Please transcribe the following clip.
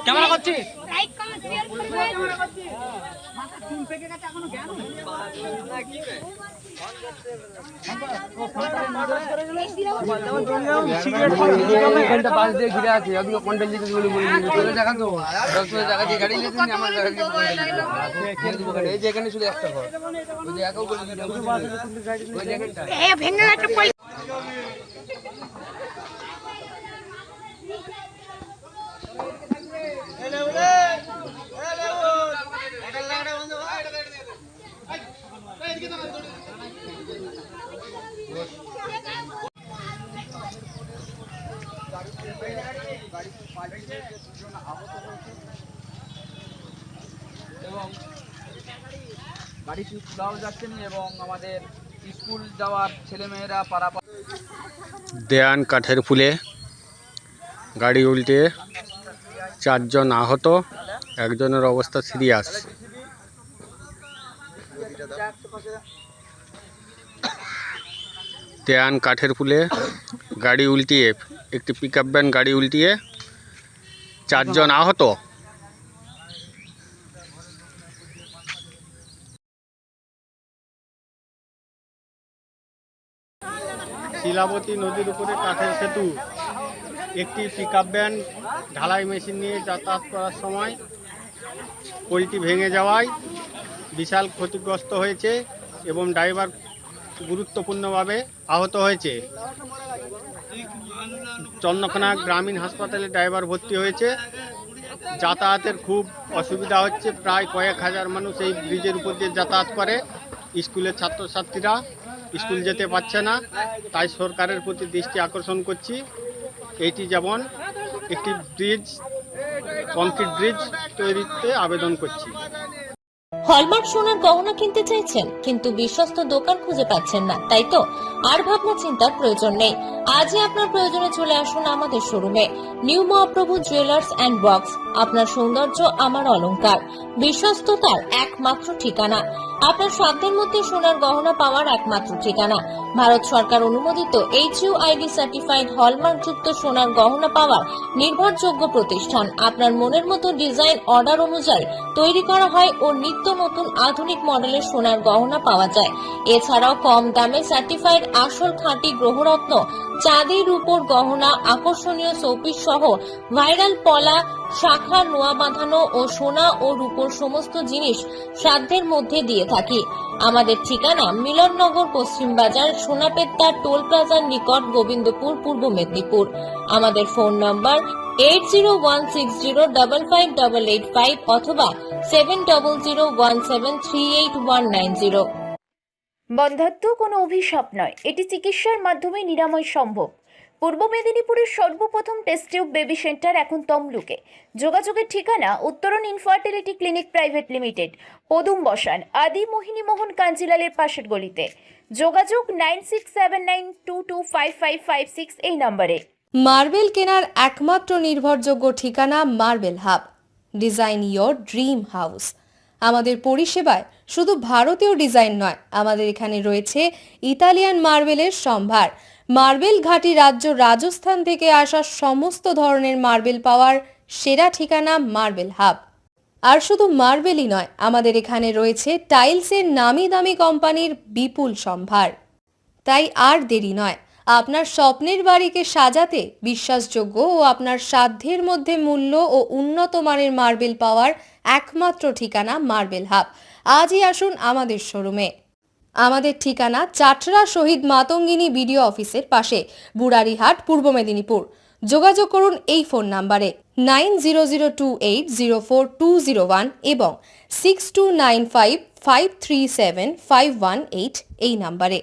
Camera করছি ঘিরে আছে এখানে শুধু একটা ঘর গাড়ি চলাও যাচ্ছে না এবং আমাদের স্কুল যাওয়ার ছেলেমেয়েরা পারাপার। দেয়ান কাঠের ফুলে গাড়ি উল্টে 4 জন আহত, একজনের অবস্থা সিরিয়াস। দেয়ান কাঠের ফুলে গাড়ি উল্টিয়ে একটি পিকআপ ভ্যান গাড়ি উল্টিয়ে 4 জন আহত। শিলাবতী নদীর উপরে কাঠের সেতু একটি পিকআপ ভ্যান ঢালাই মেশিন নিয়ে যাতায়াত করার সময় পোলটি ভেঙে যাওয়ায় বিশাল ক্ষতিগ্রস্ত হয়েছে এবং ড্রাইভার গুরুত্বপূর্ণভাবে আহত হয়েছে। চন্দ্রকোনা গ্রামীণ হাসপাতালে ড্রাইভার ভর্তি হয়েছে। যাতায়াতের খুব অসুবিধা হচ্ছে, প্রায় কয়েক হাজার মানুষ এই ব্রিজের উপর দিয়ে যাতায়াত করে। স্কুলের ছাত্রছাত্রীরা স্কুল যেতে পারছে না, তাই সরকারের প্রতি দৃষ্টি আকর্ষণ করছি। এইটি যেমন একটি ব্রিজ, কংক্রিট ব্রিজ তৈরিতে আবেদন করছি। হলমার্ক সোনার গহনা কিনতে চাইছেন কিন্তু বিশ্বস্ত দোকান খুঁজে পাচ্ছেন না, তাই তো আর ভাবনা চিন্তার প্রয়োজন নেই। আজই আপনার প্রয়োজনে চলে আসুন আমাদের শোরুমে। New Mahaprabhu jewellers and works, আপনার সৌন্দর্য আমার অলংকার, বিশ্বস্ততার একমাত্র ঠিকানা, আপনার সাধ্যের মধ্যে সোনার গহনা পাওয়ার একমাত্র ঠিকানা। ভারত সরকার অনুমোদিত HUID সার্টিফাইড হলমার্ক যুক্ত সোনার গহনা পাওয়ার নির্ভরযোগ্য প্রতিষ্ঠান। আপনার মনের মতো ডিজাইন অর্ডার অনুযায়ী তৈরি করা হয় ও নিত্য নতুন আধুনিক মডেলের সোনার গহনা পাওয়া যায়। এছাড়াও কম দামে সার্টিফাইড আসল খাঁটি গ্রহরত্ন, চাঁদি রূপোর গহনা, আকর্ষণীয় শোপিস সহ ভাইরাল পলা, শাখা, নোয়া বাঁধানো ও সোনা ও রূপোর সমস্ত জিনিস সাধ্যের মধ্যে দিয়ে থাকি। আমাদের ঠিকানা মিলননগর, পশ্চিম বাজার, সোনাপেত্তা টোল প্লাজার নিকট, গোবিন্দপুর, পূর্ব মেদিনীপুর। আমাদের ফোন নম্বর 8016055885 অথবা 7001738190। বন্ধ্যাত্ব কোনো অভিশাপ নয়, এটি চিকিৎসার মাধ্যমে নিরাময় সম্ভব। পূর্ব মেদিনীপুরের সর্বপ্রথম টেস্ট টিউব বেবি সেন্টার এখন তমলুকে। যোগাযোগের ঠিকানা উত্তরণ ইনফার্টিলিটি ক্লিনিক প্রাইভেট লিমিটেড, পদুম বসান, আদি মোহিনী মোহন কাঞ্জিলালের পাশের গলিতে। যোগাযোগ 9679225556 এই নম্বরে। মার্বেল কেনার একমাত্র নির্ভরযোগ্য ঠিকানা marble hub. Design your dream house. আমাদের পরিষেবায় শুধু ভারতীয় ডিজাইন নয়, আমাদের এখানে রয়েছে ইতালিয়ান মার্বেলের সম্ভার। মার্বেল ঘাঁটি রাজ্য রাজস্থান থেকে আসা সমস্ত ধরনের মার্বেল পাওয়ার সেরা ঠিকানা মার্বেল হাব। আর শুধু মার্বেলই নয়, আমাদের এখানে রয়েছে টাইলসের নামি দামি কোম্পানির বিপুল সম্ভার। তাই আর দেরি নয়, আপনার স্বপ্নের বাড়িকে সাজাতে বিশ্বাসযোগ্য ও আপনার সাধ্যের মধ্যে মূল্য ও উন্নত মানের মার্বেল পাওয়ার একমাত্র ঠিকানা মার্বেল হাব। আজই আসুন আমাদের শোরুমে। আমাদের ঠিকানা চাটরা শহীদ মাতঙ্গিনী বিডিও অফিসের পাশে, বুড়ারিহাট, পূর্ব মেদিনীপুর। যোগাযোগ করুন এই ফোন নাম্বারে 9002804201 এবং 6295537518 এই নাম্বারে।